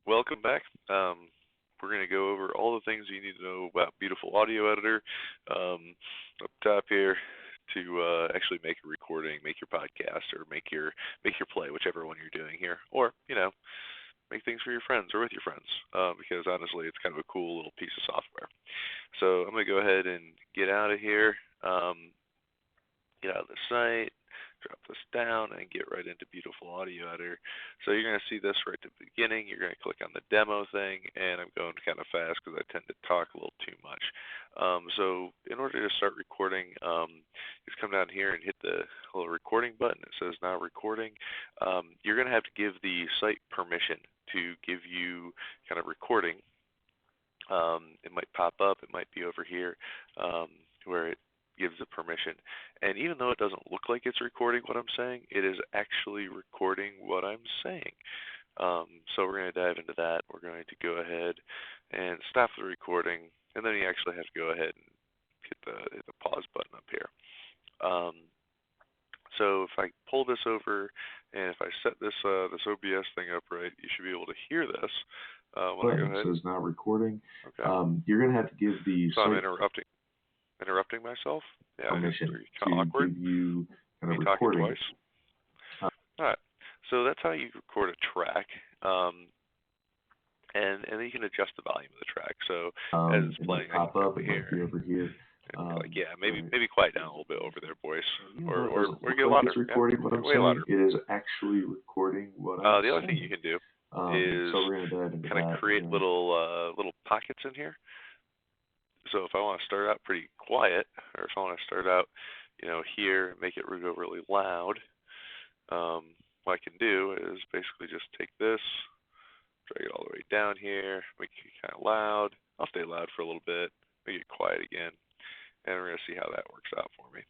welcome back. We're going to go over all the things you need to know about Beautiful Audio Editor. Up top here to actually make a recording, make your podcast, or make your play, whichever one you're doing here, or make things for your friends or with your friends. Because honestly, it's kind of a cool little piece of software. So I'm going to go ahead and get out of here. Get out of the site, drop this down, and get right into Beautiful Audio Editor. So you're going to see this right at the beginning. You're going to click on the demo thing, and I'm going kind of fast because I tend to talk a little too much. So in order to start recording, just come down here and hit the little recording button. It says now recording. You're going to have to give the site permission to give you kind of recording. It might pop up. It might be over here where it gives the permission. And even though it doesn't look like it's recording what I'm saying, it is actually recording what I'm saying. So we're going to dive into that. We're going to go ahead and stop the recording, and then you actually have to go ahead and hit the pause button up here. So if I pull this over, and if I set this OBS thing up right, you should be able to hear this. When I go ahead. It says now recording. Okay. You're going to have to give the so I'm interrupting myself. Yeah, permission kind of awkward. Give you kind of Me recording. talking twice. All right. So that's how you record a track. And then you can adjust the volume of the track. So as it's playing, I can pop up over here. Over here. Maybe quiet down a little bit over there, Boyce, or get like louder. It's recording what I'm way saying. Louder. It is actually recording what I'm saying. The other thing you can do is kind of create little pockets in here. So if I want to start out pretty quiet, or if I want to start out, here, make it go really loud, what I can do is basically just take this, drag it all the way down here, make it kind of loud. I'll stay loud for a little bit, make it quiet again, and we're going to see how that works out for me.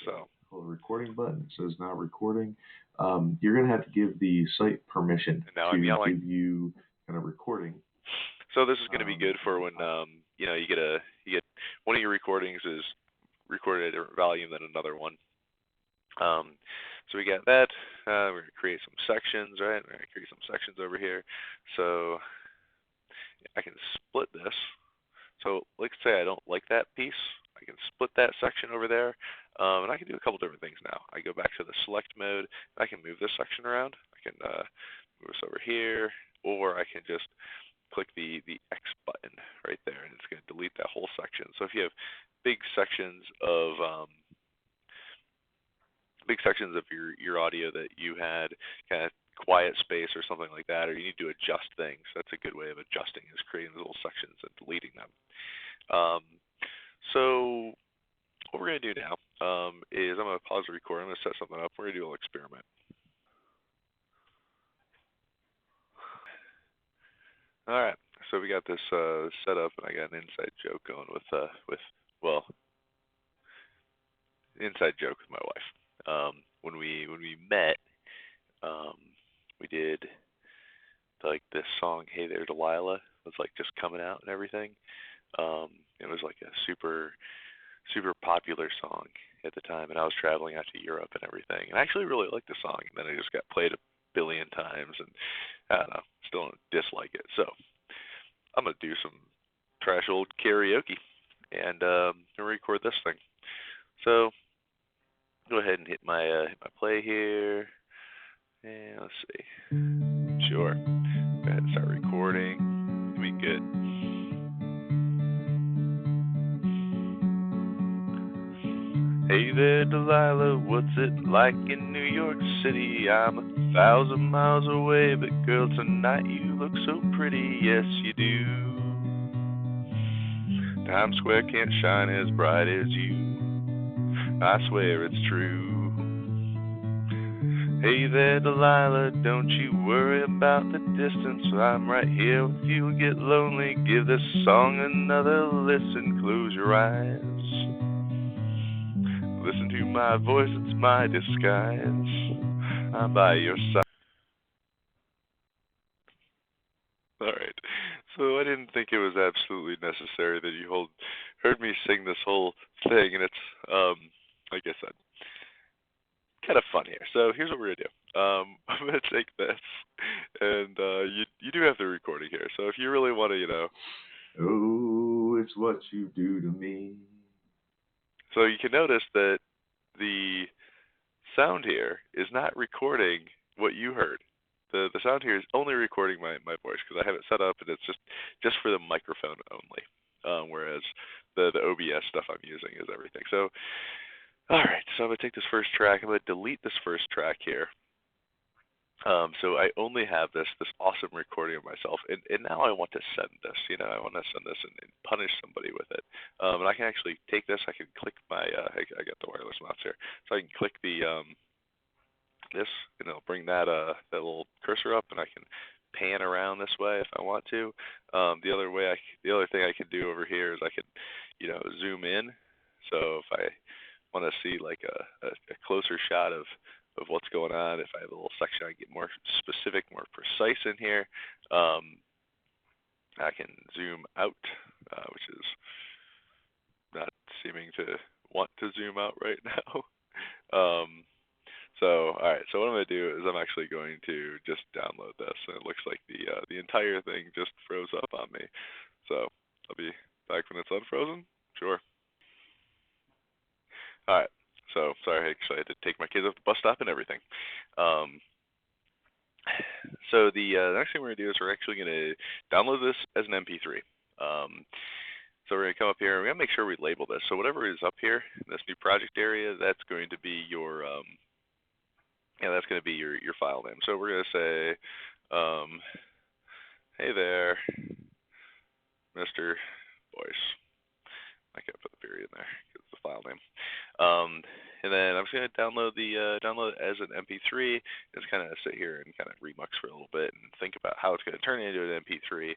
So, the recording button. It says now recording. You're going to have to give the site permission to give you kind of recording. So this is going to be good for when you get one of your recordings is recorded at a different volume than another one. So we got that. We're going to create some sections, right? We're going to create some sections over here. So I can split this. So let's say I don't like that piece. I can split that section over there, and I can do a couple different things now. I go back to the select mode. And I can move this section around. I can move this over here, or I can just click the X button right there, and it's going to delete that whole section. So if you have big sections of your audio that you had kind of quiet space or something like that, or you need to adjust things, that's a good way of adjusting, is creating little sections and deleting them. So what we're going to do now is I'm going to pause the recording. I'm going to set something up. We're going to do a little experiment. All right. So we got this set up, and I got an inside joke going with inside joke with my wife. When we met, we did like this song, "Hey There Delilah," was like just coming out and everything. It was like a super popular song at the time, and I was traveling out to Europe and everything. And I actually really liked the song, and then it just got played a billion times, and I don't know, still don't dislike it. So I'm gonna do some trash old karaoke and record this thing. So go ahead and hit my play here, and let's see. Sure. Go ahead and start recording. It'll be good. Hey there, Delilah, what's it like in New York City? I'm 1,000 miles away, but girl, tonight you look so pretty, yes you do. Times Square can't shine as bright as you, I swear it's true. Hey there, Delilah, don't you worry about the distance, I'm right here with you. Get lonely, give this song another listen, close your eyes. Listen to my voice, it's my disguise. I'm by your side. Alright, so I didn't think it was absolutely necessary that you heard me sing this whole thing, and it's, like I said, kind of fun here. So here's what we're going to do. I'm gonna take this, and you do have the recording here. So if you really want to, Oh, it's what you do to me. so you can notice that the sound here is not recording what you heard. The sound here is only recording my voice because I have it set up and it's just for the microphone only. Whereas the OBS stuff I'm using is everything. So all right, so I'm gonna take this first track. I'm gonna delete this first track here. So I only have this awesome recording of myself, and now I want to send this. I want to send this and punish somebody with it. And I can actually take this. I can click my. I got the wireless mouse here, so I can click the this, and it'll bring that that little cursor up, and I can pan around this way if I want to. The other thing I can do over here is I can, zoom in. So if I want to see like a closer shot of what's going on, if I have a little section I get more specific, more precise in here, I can zoom out, which is not seeming to want to zoom out right now. So, all right. So what I'm going to do is I'm actually going to just download this, and it looks like the entire thing just froze up on me. So I'll be back when it's unfrozen. Sure. All right. So sorry, actually I had to take my kids off the bus stop and everything. So the next thing we're going to do is we're actually going to download this as an MP3. So we're going to come up here and we're going to make sure we label this. So whatever is up here in this new project area, that's going to be your that's going to be your file name. So we're going to say, hey there, Mr. Boyce. I can't put the period in there because it's the file name. And then I'm just going to download download it as an MP3. Just kind of sit here and kind of remux for a little bit and think about how it's going to turn into an MP3.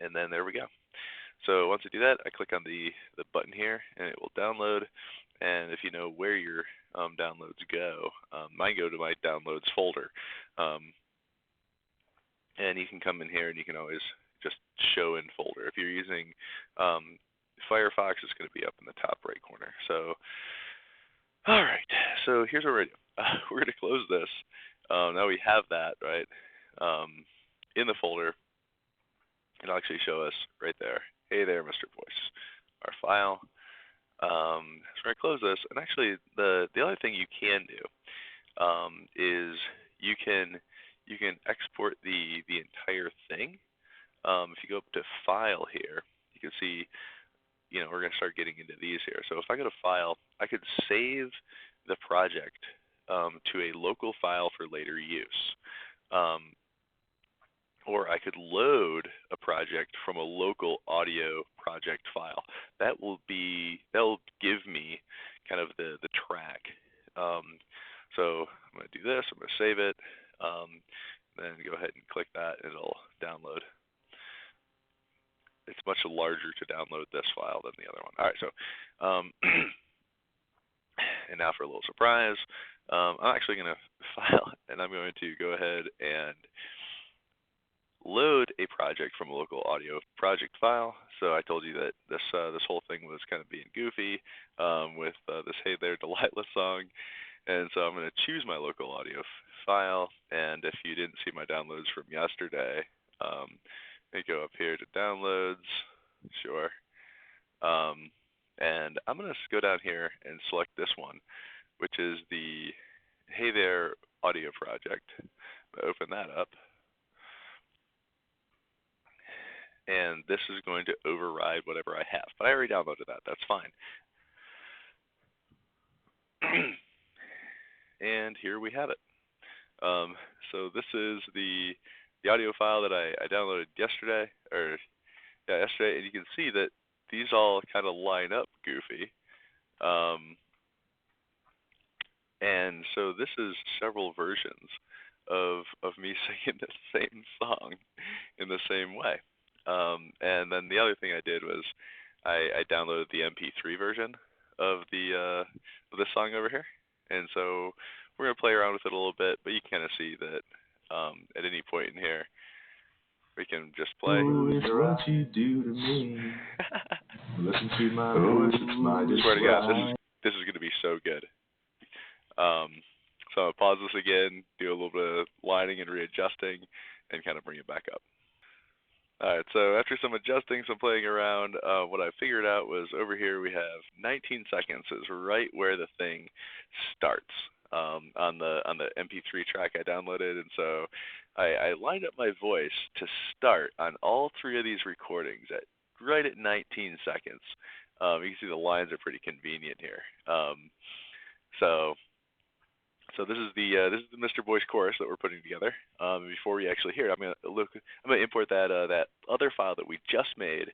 And then there we go. So once I do that, I click on the button here, and it will download. And if you know where your downloads go, mine go to my downloads folder. And you can come in here and you can always just show in folder. If you're using Firefox, it's going to be up in the top right corner. So, all right. So here's what we're going to do. We're going to close this. Now we have that, right, in the folder. It'll actually show us right there. Hey there, Mr. Boyce, our file. So we're going to close this. And actually, the other thing you can do is you can export the entire thing. If you go up to File here, you can see, we're going to start getting into these here. So if I go to File, I could save the project to a local file for later use. Or I could load a project from a local audio project file. That will give me kind of the track. So I'm going to do this. I'm going to save it. Then go ahead and click that, and it'll download. It's much larger to download this file than the other one. All right, so and now for a little surprise, I'm actually going to file, and I'm going to go ahead and load a project from a local audio project file. So I told you that this whole thing was kind of being goofy with this "Hey There Delilah" song, and so I'm going to choose my local audio file. And if you didn't see my downloads from yesterday, I go up here to downloads, sure, and I'm going to go down here and select this one, which is the "Hey There" audio project. Open that up. And this is going to override whatever I have. But I already downloaded that. That's fine. And here we have it. So this is the audio file that I downloaded yesterday, and you can see that these all kind of line up goofy. And so this is several versions of me singing the same song in the same way. And then the other thing I did was I downloaded the MP3 version of this song over here, and so we're gonna play around with it a little bit. But you can kind of see that at any point in here we can just play. Oh, it's what you do to me. Listen to my voice, it's my I swear to God, this is gonna be so good. So I'll pause this again, do a little bit of lining and readjusting, and kind of bring it back up. All right, so after some adjusting, some playing around, what I figured out was over here we have 19 seconds is right where the thing starts on the MP3 track I downloaded, and so I lined up my voice to start on all three of these recordings at right at 19 seconds. You can see the lines are pretty convenient here. So this is the Mr. Boyce chorus that we're putting together. Before we actually hear it, I'm gonna import that other file that we just made.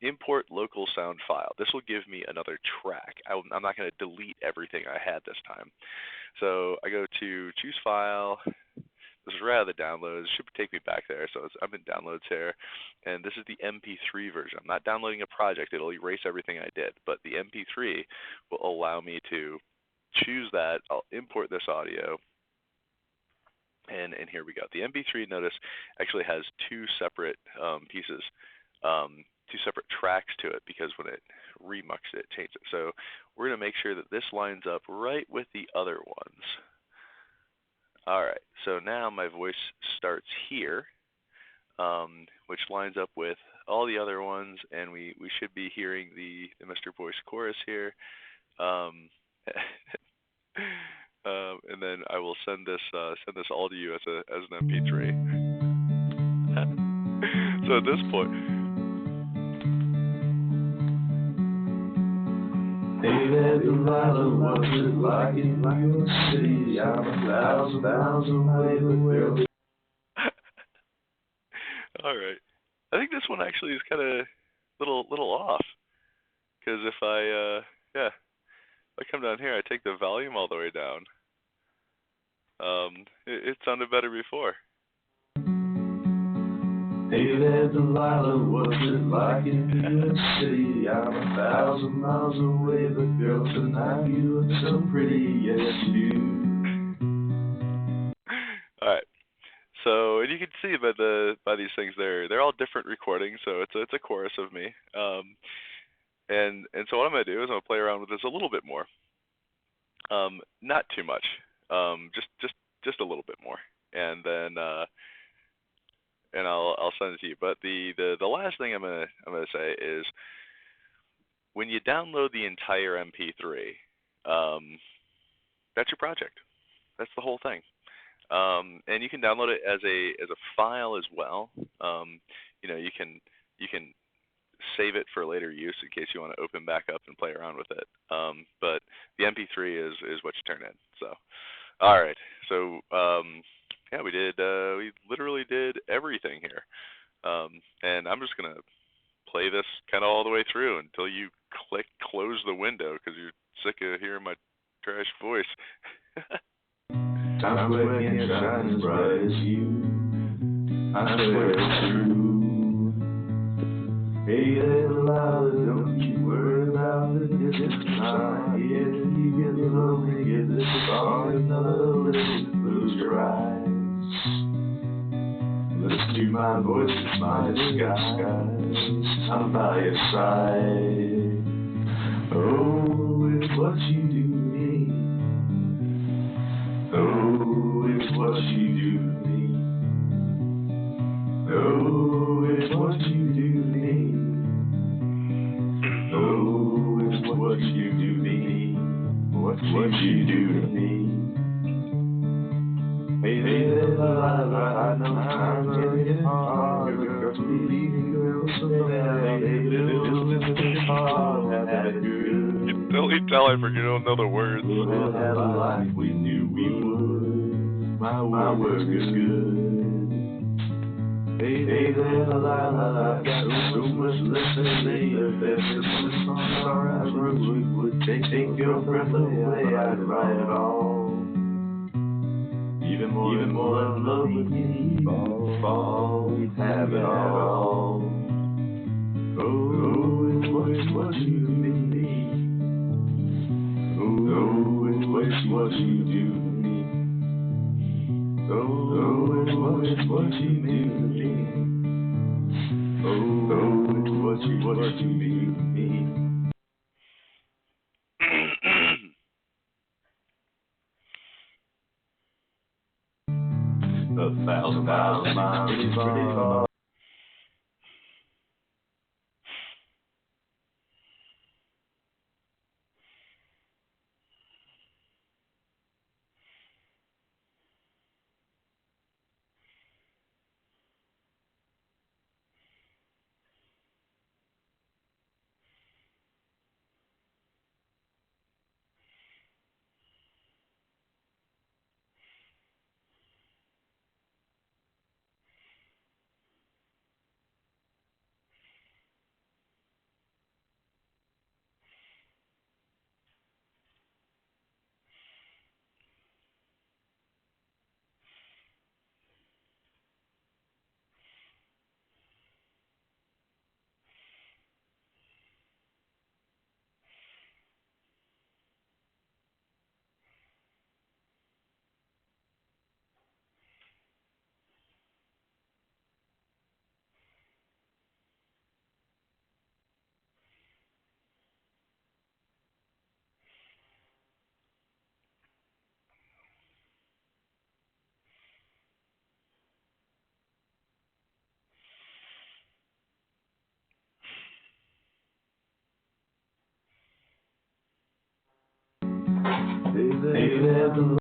Import local sound file. This will give me another track. I'm not going to delete everything I had this time. So I go to choose file. This is right out of the downloads. It should take me back there. So I'm in downloads here, and this is the MP3 version. I'm not downloading a project. It'll erase everything I did, but the MP3 will allow me to choose that. I'll import this audio, and here we go. The MP3, notice, actually has two separate pieces, two separate tracks to it, because when it remuxed it, changed it. So we're going to make sure that this lines up right with the other ones. All right, so now my voice starts here, which lines up with all the other ones, and we should be hearing the Mr. Boyce chorus here. And then I will send this all to you as an MP3. So at this point, Hey there, Delilah, what's it like in New York City? I'm 1,000 miles away, but girl. All right, I think this one actually is kind of little off, because if I come down here, I take the volume all the way down. It sounded better before. Hey there, Delilah, what's it like in New York City? I'm 1,000 miles away, but girl, tonight you look so pretty, yes you do. All right. So, and you can see by these things, they're all different recordings. So it's a chorus of me. And so what I'm gonna do is I'm gonna play around with this a little bit more. Not too much. Just a little bit more, and then and I'll send it to you. But the last thing I'm gonna say is, when you download the entire MP3, that's your project. That's the whole thing. And you can download it as a file as well. You can save it for later use in case you want to open back up and play around with it. But the MP3 is what you turn in. So, all right. So yeah, we literally did everything here. And I'm just gonna play this kind of all the way through until you click close the window because you're sick of hearing my trash voice. Times where can't shine as bright as you. I swear it's true. Hey there, Delilah, don't you worry about the distance. I'm here if you get lonely. Give this song another listen. Close your eyes. Listen to my voice, it's my disguise. I'm by your side. Oh, it's what you do to me. Oh, it's what you do to me. Oh, it's what you do to me. Oh, it's what you do to me. What you do to me. Hey there, Delilah, I know times are getting hard. Girls believe girls so bad. They live hard, have it good. You totally tell I forget, you don't know the words. We'll have a life we knew we would. My work is good. Hey there, Delilah, I've got so much less to say. If there's some songs I wrote, would take your breath away. I'd write it all. Even more in love with me. Fall, we'd have it all. Oh, it's what you do to me. Oh, it's what you do to me. Oh, it's what you do to me. Oh, it's what you do to me. 1,000 miles is pretty far. They have the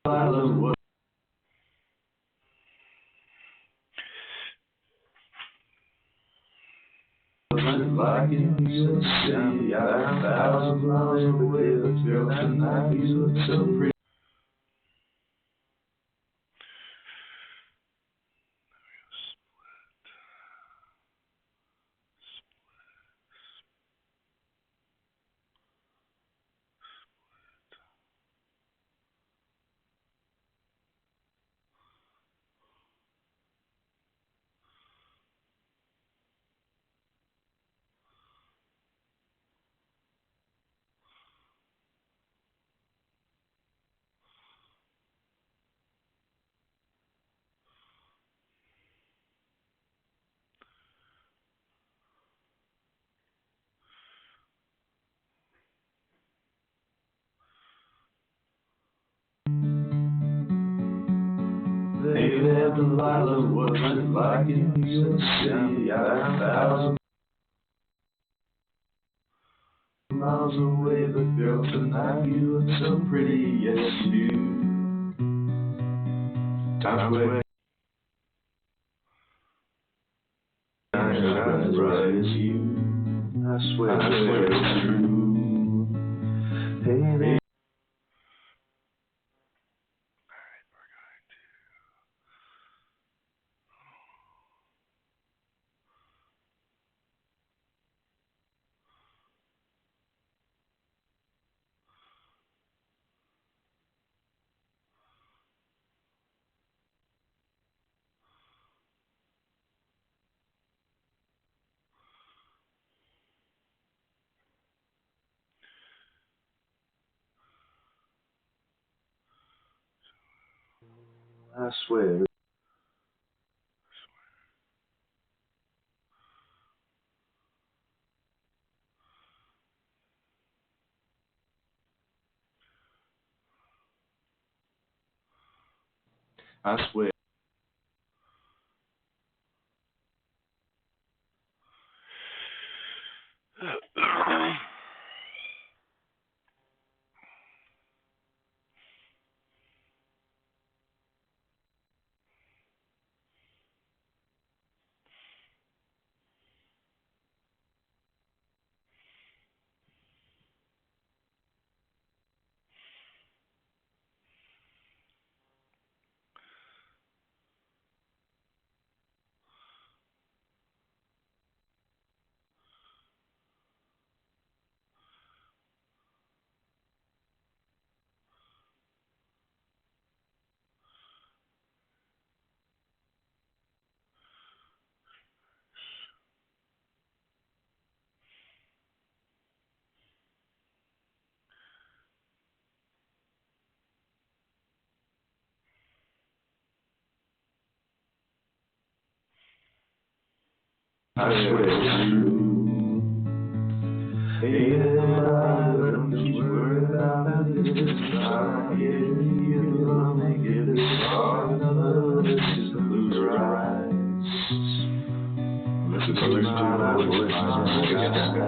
light of what like in New York City. I'm 1,000 miles away, but girl, tonight you look so pretty. They have the light of what it's like in New York City. I'm 1,000 miles away, but girl, tonight you look so pretty. Yes, you do. Times Square, shines as bright as you. I swear it's true. Hey, I swear. I swear. I swear it's true. Hey, don't you worry about this. right, you love me, give it started, love is just a loser ride. Listen to my voice, my skies,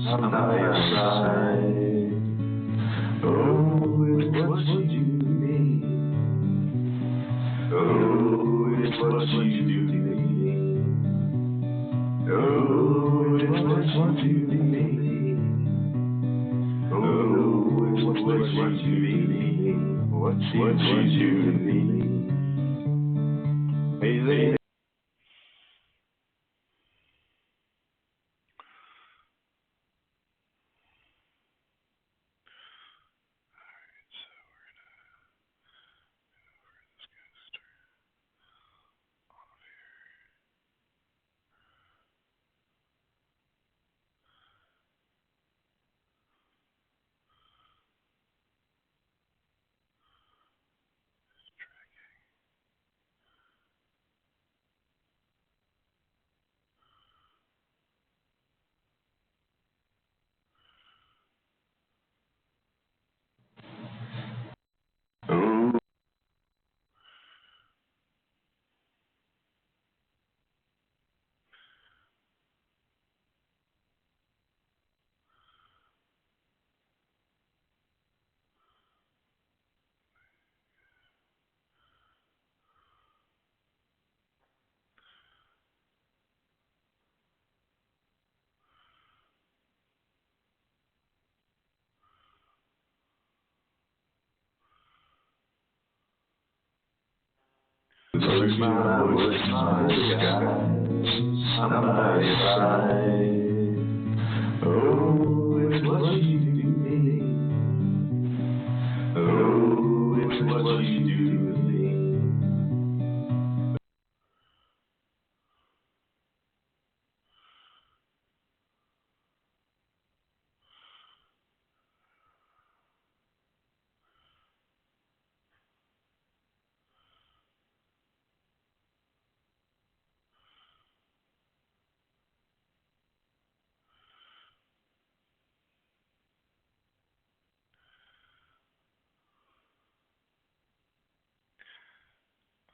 I'm by your side. Oh, it's what you do to me. Oh, it's what you do to me. Oh, it's what you do to me. Oh, it's what you do to me. What you do to me. Hey, lady. Oh. Lose my voice, my skies, I'm by your side. Oh, it's what you do to me. Oh, it's what you do to me.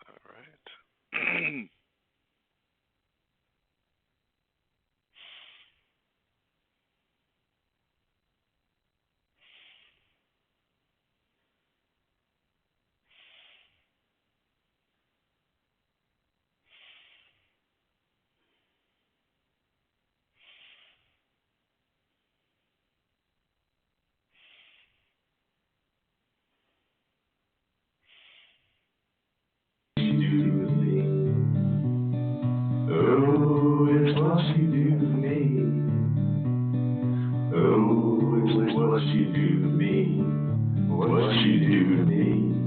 All right. You do to me. Oh, it's what you do to me. Oh, it's what you do to me. What you do to me.